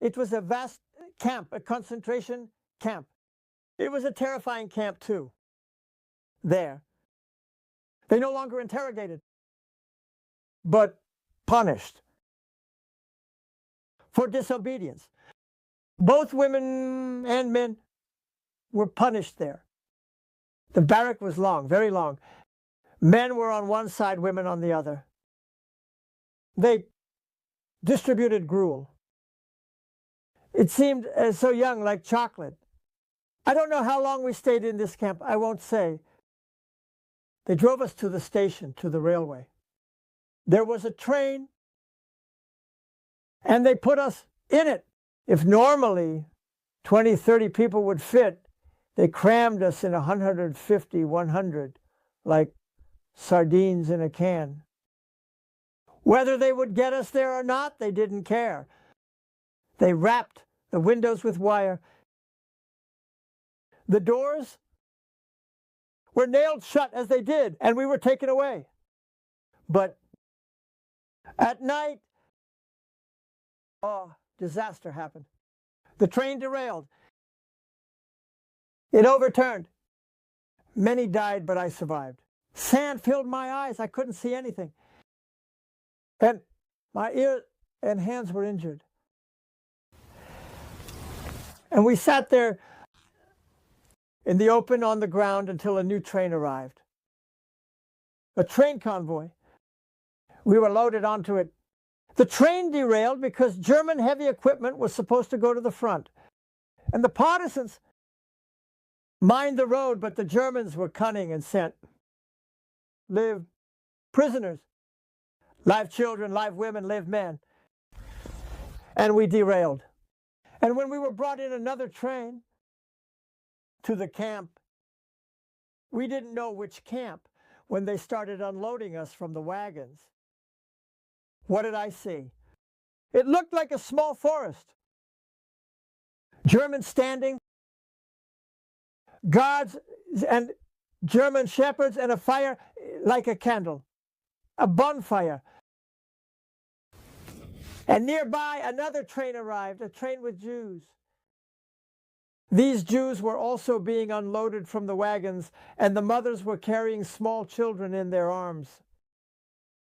It was a vast camp, a concentration camp. It was a terrifying camp too, there. They no longer interrogated, but punished for disobedience. Both women and men were punished there. The barrack was long, very long. Men were on one side, women on the other. They distributed gruel. It seemed so young, like chocolate. I don't know how long we stayed in this camp. I won't say. They drove us to the station, to the railway. There was a train, and they put us in it. If normally 20, 30 people would fit, they crammed us in 150, 100, like sardines in a can. Whether they would get us there or not, they didn't care. They wrapped the windows with wire. The doors were nailed shut as they did, and we were taken away. But at night, disaster happened. The train derailed. It overturned. Many died, but I survived. Sand filled my eyes. I couldn't see anything. And my ears and hands were injured. And we sat there in the open on the ground until a new train arrived. A train convoy. We were loaded onto it. The train derailed because German heavy equipment was supposed to go to the front. And the partisans mined the road, but the Germans were cunning and sent live prisoners, live children, live women, live men. And we derailed. And when we were brought in another train to the camp, we didn't know which camp when they started unloading us from the wagons. What did I see? It looked like a small forest. Germans standing, guards and German shepherds, and a fire like a candle, a bonfire. And nearby another train arrived, a train with Jews. These Jews were also being unloaded from the wagons, and the mothers were carrying small children in their arms.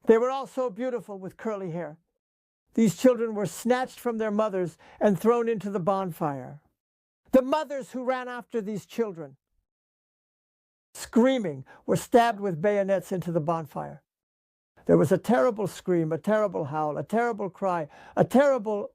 They were all so beautiful with curly hair. These children were snatched from their mothers and thrown into the bonfire. The mothers who ran after these children, screaming, were stabbed with bayonets into the bonfire. There was a terrible scream, a terrible howl, a terrible cry, a terrible